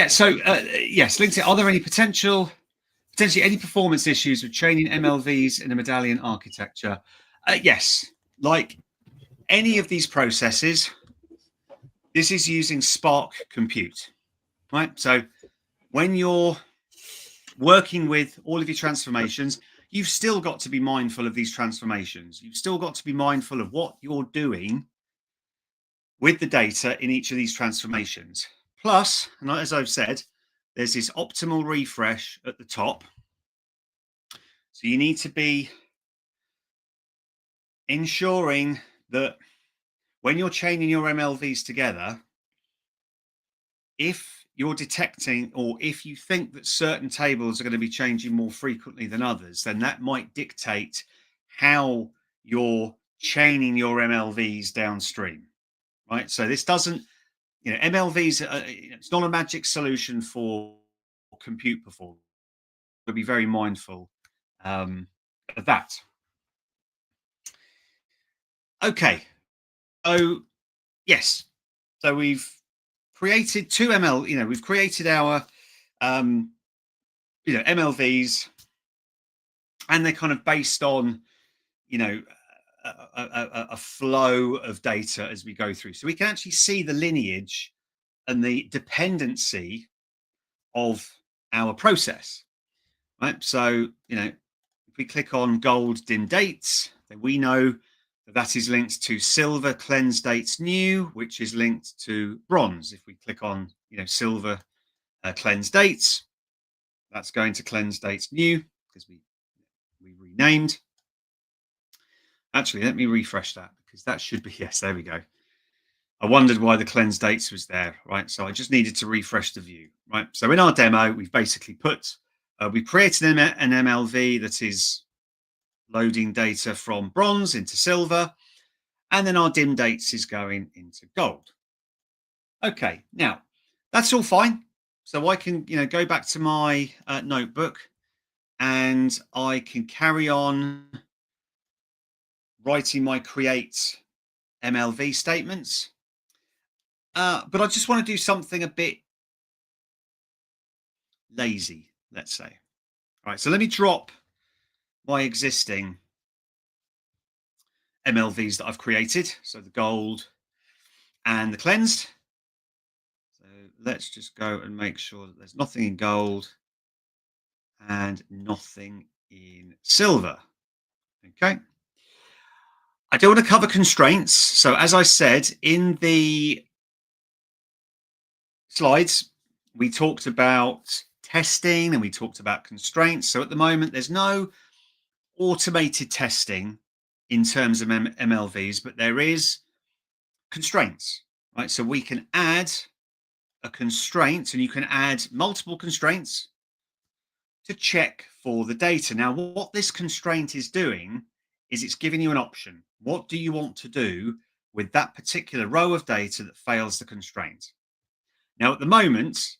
So yes, LinkedIn, are there any potentially any performance issues with training MLVs in a medallion architecture? Yes, like any of these processes, this is using Spark Compute, right? So when you're working with all of your transformations, you've still got to be mindful of these transformations. You've still got to be mindful of what you're doing with the data in each of these transformations. Plus, and as I've said, there's this optimal refresh at the top. So you need to be ensuring that when you're chaining your MLVs together, if you're detecting or if you think that certain tables are going to be changing more frequently than others, then that might dictate how you're chaining your MLVs downstream, right? So this doesn't, MLVs, it's not a magic solution for compute performance. We'll be very mindful of that. Okay, so yes, so we've created two we've created our MLVs, and they're kind of based on a flow of data as we go through, so we can actually see the lineage and the dependency of our process, right? So if we click on gold dim dates, then we know that is linked to silver cleanse dates new, which is linked to bronze. If we click on silver cleanse dates, that's going to cleanse dates new because we renamed. Actually, let me refresh that because that should be, yes, there we go. I wondered why the cleanse dates was there, right? So I just needed to refresh the view, right? So in our demo, we've basically put, we created an MLV that is loading data from bronze into silver, and then our dim dates is going into gold. Okay, now that's all fine. So I can, go back to my notebook and I can carry on writing my create MLV statements. But I just want to do something a bit lazy, let's say. All right, so let me drop my existing MLVs that I've created. So the gold and the cleansed. So let's just go and make sure that there's nothing in gold and nothing in silver. Okay. I don't want to cover constraints. So as I said in the slides, we talked about testing and we talked about constraints. So at the moment, there's no automated testing in terms of MLVs, but there is constraints, right? So we can add a constraint, and you can add multiple constraints to check for the data. Now, what this constraint is doing is it's giving you an option. What do you want to do with that particular row of data that fails the constraint? Now, at the moment,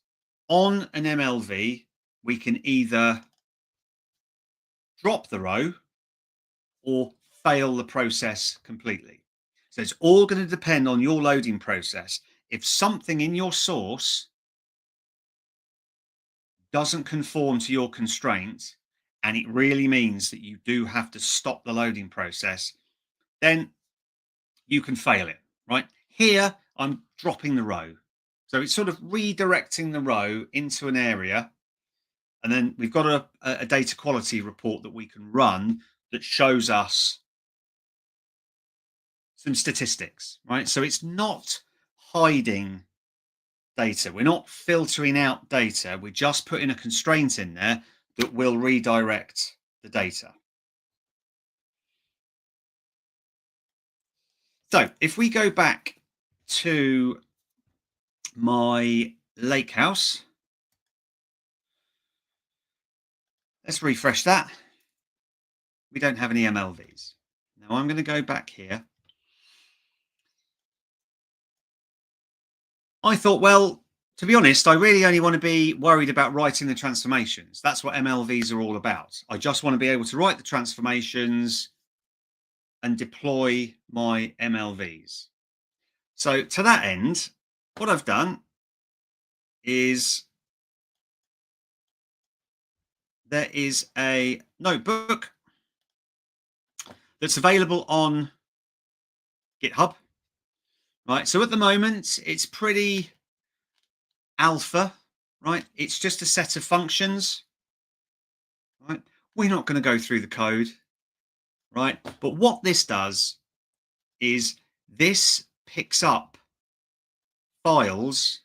on an MLV, we can either drop the row or fail the process completely. So it's all going to depend on your loading process. If something in your source doesn't conform to your constraint, and it really means that you do have to stop the loading process, then you can fail it, right? Here, I'm dropping the row. So it's sort of redirecting the row into an area. And then we've got a data quality report that we can run that shows us some statistics, right? So it's not hiding data. We're not filtering out data. We're just putting a constraint in there that will redirect the data. So if we go back to my lake house, let's refresh that. We don't have any MLVs. Now I'm going to go back here. I thought, well, to be honest, I really only want to be worried about writing the transformations. That's what MLVs are all about. I just want to be able to write the transformations and deploy my MLVs. So to that end, what I've done is there is a notebook that's available on GitHub. Right, so at the moment, it's pretty alpha, right? It's just a set of functions, right? We're not going to go through the code, right? But what this does is this picks up files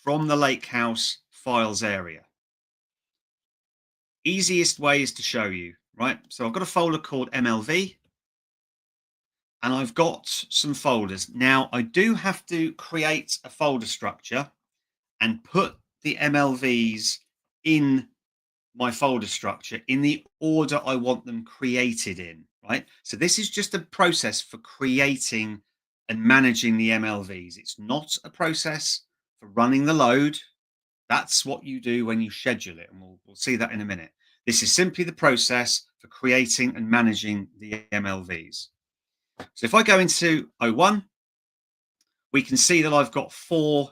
from the Lakehouse files area. Easiest way is to show you, right? So I've got a folder called MLV, and I've got some folders. Now, I do have to create a folder structure and put the MLVs in my folder structure in the order I want them created in, right? So this is just a process for creating and managing the MLVs. It's not a process for running the load. That's what you do when you schedule it, and we'll see that in a minute. This is simply the process for creating and managing the MLVs. So if I go into O1, we can see that I've got 4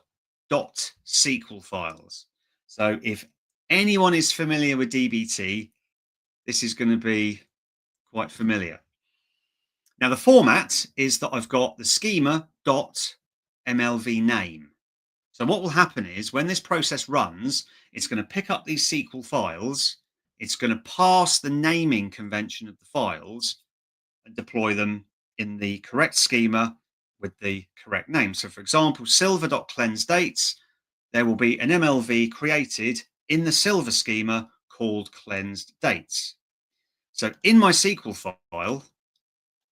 .SQL files. So if anyone is familiar with DBT, this is going to be quite familiar. Now the format is that I've got the schema.mlv name. So what will happen is when this process runs, it's going to pick up these SQL files, it's going to parse the naming convention of the files and deploy them in the correct schema with the correct name. So for example, silver.cleansedates, there will be an MLV created in the silver schema called cleansed dates. So in my SQL file,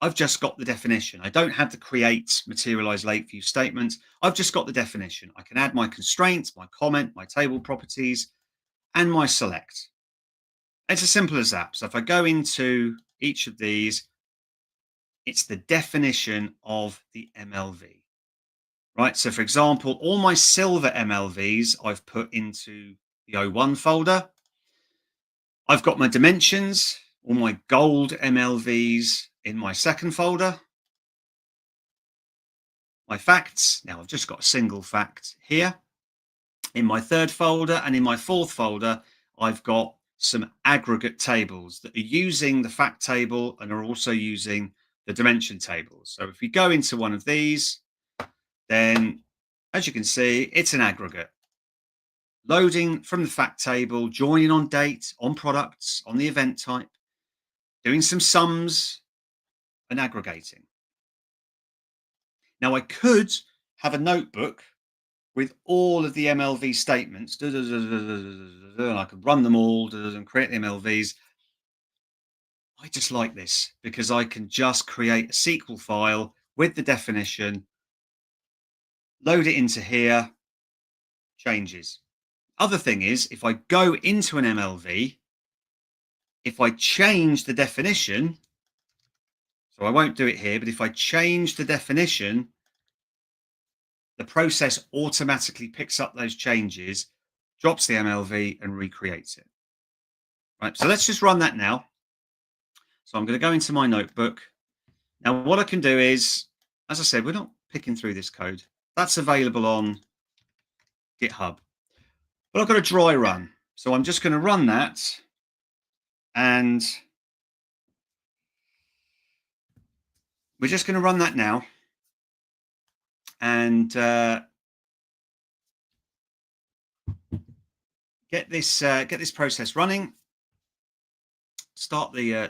I've just got the definition. I don't have to create Materialized Lake Views statements. I've just got the definition. I can add my constraints, my comment, my table properties, and my select. It's as simple as that. So if I go into each of these, it's the definition of the MLV, right? So for example, all my silver MLVs I've put into the O1 folder. I've got my dimensions, all my gold MLVs in my second folder. My facts, now I've just got a single fact here. In my third folder, and in my fourth folder, I've got some aggregate tables that are using the fact table and are also using the dimension tables. So if we go into one of these, then as you can see, it's an aggregate. Loading from the fact table, joining on date, on products, on the event type, doing some sums and aggregating. Now I could have a notebook with all of the MLV statements, and I could run them all and create the MLVs. I just like this because I can just create a SQL file with the definition, load it into here, changes. Other thing is, if I go into an MLV, if I change the definition, so I won't do it here, but if I change the definition, the process automatically picks up those changes, drops the MLV and recreates it. Right, so let's just run that now. So I'm going to go into my notebook. Now what I can do is, as I said, we're not picking through this code. That's available on GitHub. But I've got a dry run. So I'm just going to run that. And we're just going to run that now. And get this process running. Start the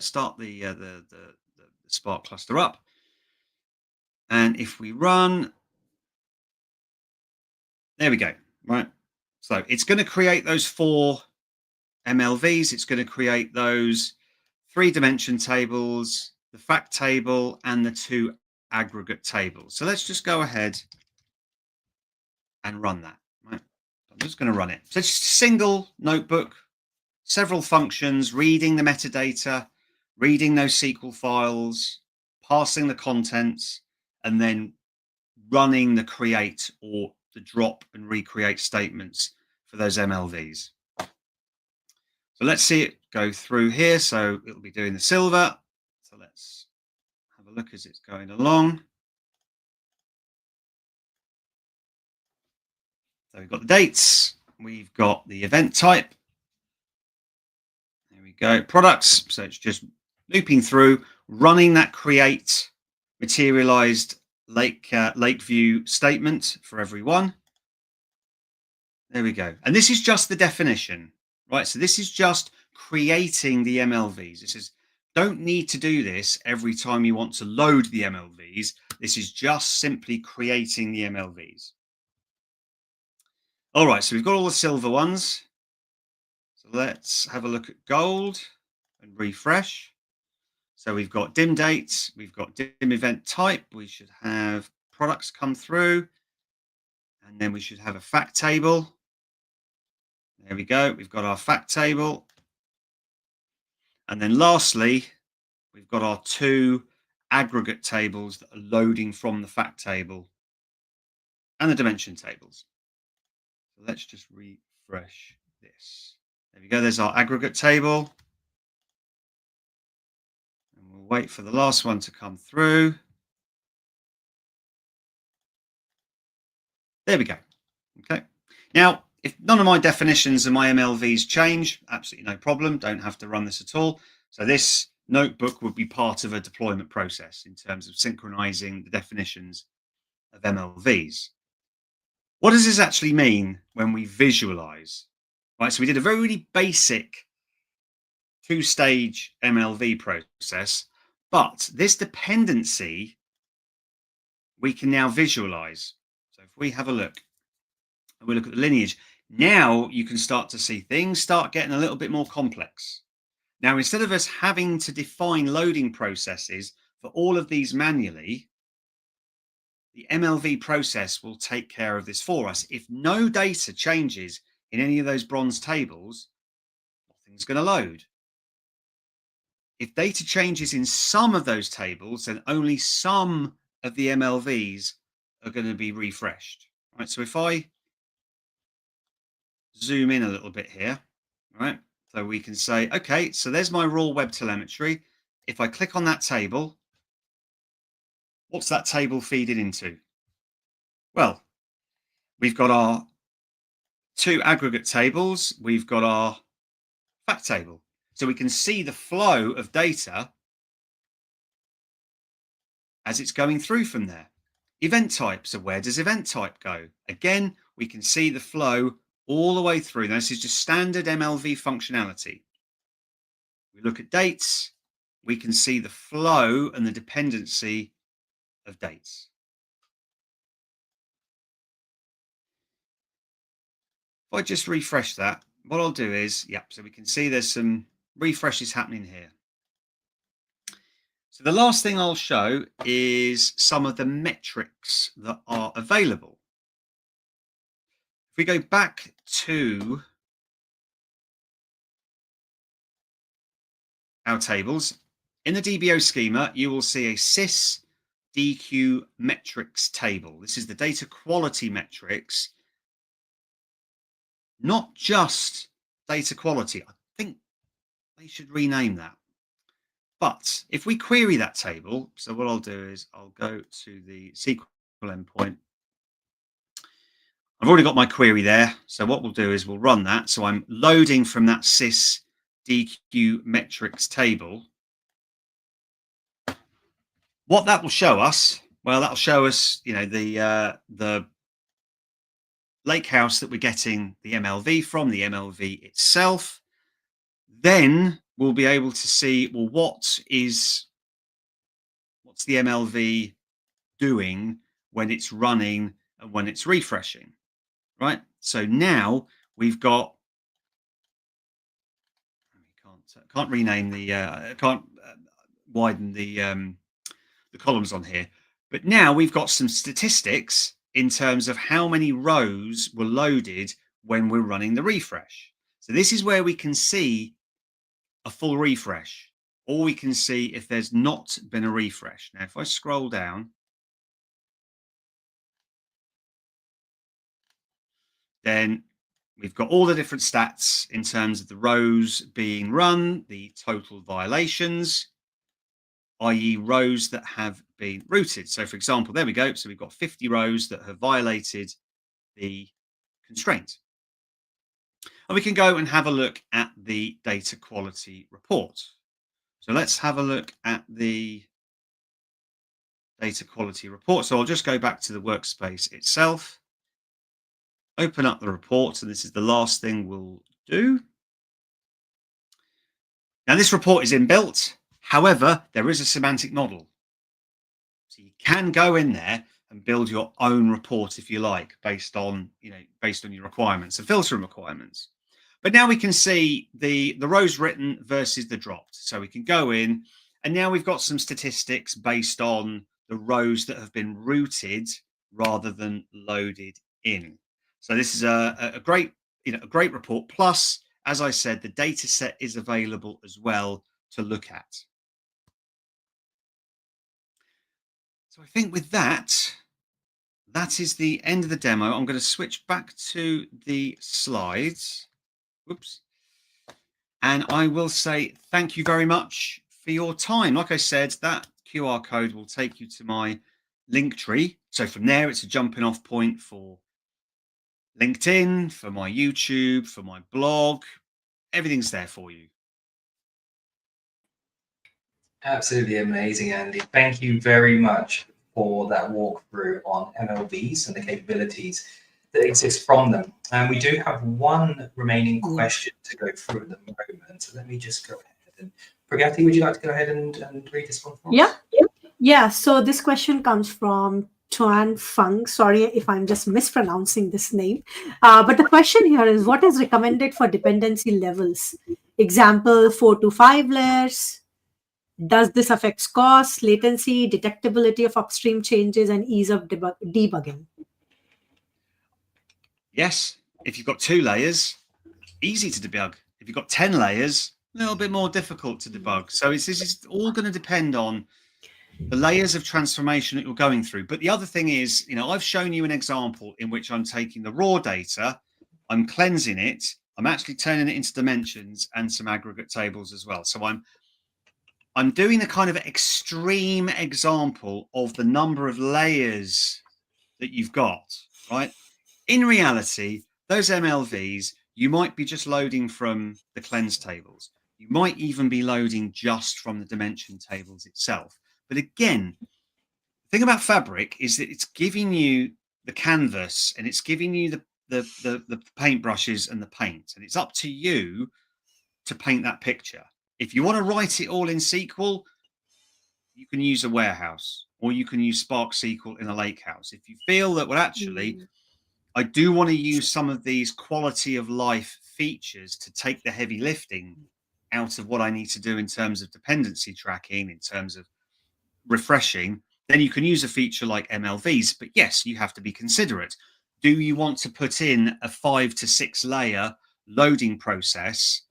Spark cluster up. And if we run There we go. Right. So it's going to create those 4 MLVs. It's going to create those 3 dimension tables, the fact table, and the 2 aggregate tables. So let's just go ahead and run that. Right. I'm just going to run it. So it's just a single notebook, several functions, reading the metadata, reading those SQL files, passing the contents, and then running the create or the drop and recreate statements for those MLVs. So let's see it go through here. So it'll be doing the silver. So let's have a look as it's going along. So we've got the dates. We've got the event type. There we go. Products. So it's just looping through, running that create materialized lake view statement for everyone. There we go. And this is just the definition, right? So this is just creating the MLVs. This is, don't need to do this every time you want to load the MLVs. This is just simply creating the MLVs. All right, so we've got all the silver ones. So let's have a look at gold and refresh. So we've got dim dates, we've got dim event type, we should have products come through, and then we should have a fact table. There we go, we've got our fact table. And then lastly, we've got our 2 aggregate tables that are loading from the fact table and the dimension tables. So let's just refresh this. There we go, there's our aggregate table. And we'll wait for the last one to come through. There we go. Okay. Now, if none of my definitions and my MLVs change, absolutely no problem. Don't have to run this at all. So this notebook would be part of a deployment process in terms of synchronizing the definitions of MLVs. What does this actually mean when we visualize? Right, so we did a very really basic 2-stage MLV process, but this dependency we can now visualize. So if we have a look, and we look at the lineage, now you can start to see things start getting a little bit more complex. Now, instead of us having to define loading processes for all of these manually, the MLV process will take care of this for us. If no data changes in any of those bronze tables, nothing's going to load. If data changes in some of those tables, then only some of the MLVs are going to be refreshed. Right, so if I zoom in a little bit here, right, so we can say, okay, so there's my raw web telemetry. If I click on that table, what's that table feeding into? Well, we've got our 2 aggregate tables. We've got our fact table. So we can see the flow of data as it's going through from there. Event type. So where does event type go? Again, we can see the flow all the way through. Now, this is just standard MLV functionality. We look at dates. We can see the flow and the dependency of dates. If I just refresh that, what I'll do is, so we can see there's some refreshes happening here. So the last thing I'll show is some of the metrics that are available. If we go back to our tables, in the DBO schema, you will see a sys DQ metrics table. This is the data quality metrics, not just data quality. I think they should rename that. But if we query that table, so what I'll do is I'll go to the SQL endpoint. I've already got my query there. So what we'll do is we'll run that. So I'm loading from that sys DQ metrics table. What that will show us, well, that'll show us, the lake house that we're getting the MLV from, the MLV itself. Then we'll be able to see, well, what's the MLV doing when it's running and when it's refreshing, right? So now we've got, can't rename the, can't widen the columns on here, but now we've got some statistics in terms of how many rows were loaded when we're running the refresh. So this is where we can see a full refresh, or we can see if there's not been a refresh. Now, if I scroll down, then we've got all the different stats in terms of the rows being run, the total violations, i.e. rows that have been routed. So for example, there we go. So we've got 50 rows that have violated the constraint. And we can go and have a look at the data quality report. So let's have a look at the data quality report. So I'll just go back to the workspace itself, open up the report, and this is the last thing we'll do. Now this report is inbuilt. However, there is a semantic model. So you can go in there and build your own report if you like, based on your requirements and filtering requirements. But now we can see the rows written versus the dropped. So we can go in, and now we've got some statistics based on the rows that have been routed rather than loaded in. So this is a great report. Plus, as I said, the data set is available as well to look at. So I think with that, that is the end of the demo. I'm going to switch back to the slides. Whoops. And I will say thank you very much for your time. Like I said, that QR code will take you to my link tree. So from there, it's a jumping off point for LinkedIn, for my YouTube, for my blog. Everything's there for you. Absolutely amazing, Andy. Thank you very much for that walkthrough on MLVs and the capabilities that exist from them. And we do have one remaining question to go through at the moment. So let me just go ahead. And Pragati, would you like to go ahead and read this one for us? Yeah. So this question comes from Tuan Fung. Sorry if I'm just mispronouncing this name. But the question here is, what is recommended for dependency levels? Example, 4 to 5 layers. Does this affect cost, latency, detectability of upstream changes, and ease of debugging? Yes, if you've got 2 layers, easy to debug. If you've got 10 layers, a little bit more difficult to debug. So this is all going to depend on the layers of transformation that you're going through. But the other thing is, I've shown you an example in which I'm taking the raw data, I'm cleansing it, I'm actually turning it into dimensions and some aggregate tables as well. So I'm doing a kind of extreme example of the number of layers that you've got, right? In reality, those MLVs, you might be just loading from the cleanse tables. You might even be loading just from the dimension tables itself. But again, the thing about Fabric is that it's giving you the canvas and it's giving you the paintbrushes and the paint. And it's up to you to paint that picture. If you want to write it all in SQL, you can use a warehouse, or you can use Spark SQL in a lakehouse. If you feel that, well, actually, I do want to use some of these quality of life features to take the heavy lifting out of what I need to do in terms of dependency tracking, in terms of refreshing, then you can use a feature like MLVs. But yes, you have to be considerate. Do you want to put in a 5 to 6 layer loading process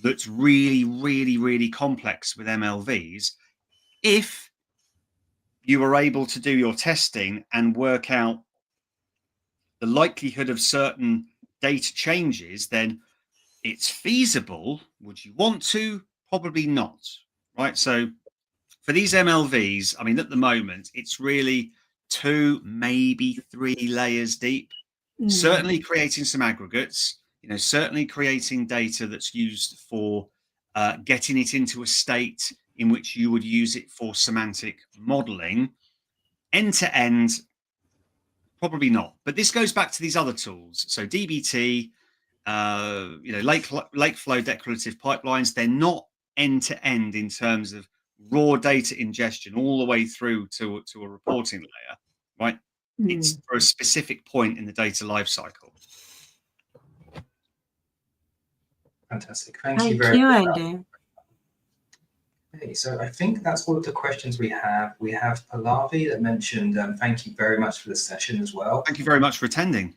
that's really, really, really complex with MLVs? If you are able to do your testing and work out the likelihood of certain data changes, then it's feasible. Would you want to? Probably not, right? So for these MLVs, I mean, at the moment, it's really 2, maybe 3 layers deep. Certainly creating some aggregates, certainly creating data that's used for getting it into a state in which you would use it for semantic modeling. End to end, probably not. But this goes back to these other tools. So DBT, Lakeflow declarative pipelines, they're not end to end in terms of raw data ingestion all the way through to a reporting layer, right? It's for a specific point in the data lifecycle. Fantastic. Thank you Thank very you, much. Andy. Okay, so I think that's all of the questions we have. We have Pallavi that mentioned, thank you very much for the session as well. Thank you very much for attending.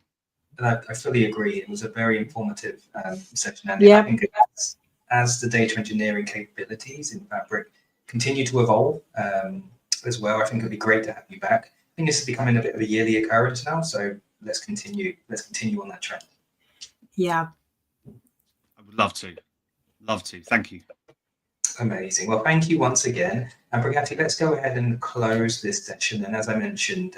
And I fully agree. It was a very informative session. And I Yep. think as the data engineering capabilities in Fabric continue to evolve as well, I think it'd be great to have you back. I think this is becoming a bit of a yearly occurrence now. So let's continue on that trend. Yeah. I would love to. Love to. Thank you. Amazing. Well, thank you once again. And Pragati, let's go ahead and close this session. And as I mentioned,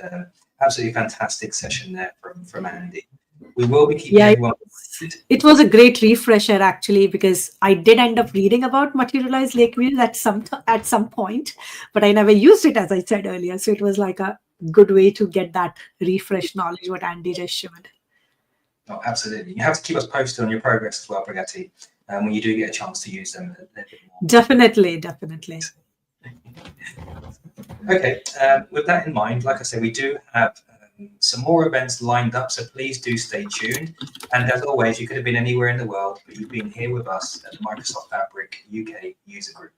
absolutely fantastic session there from Andy. We will be keeping everyone posted. It was a great refresher actually, because I did end up reading about Materialized Lake Views at some point, but I never used it, as I said earlier. So it was like a good way to get that refresh knowledge what Andy just showed. Oh, absolutely. You have to keep us posted on your progress as well, Pragati, when you do get a chance to use them a little bit more. Definitely. Okay, with that in mind, like I said, we do have some more events lined up, so please do stay tuned. And as always, you could have been anywhere in the world, but you've been here with us at the Microsoft Fabric UK User Group.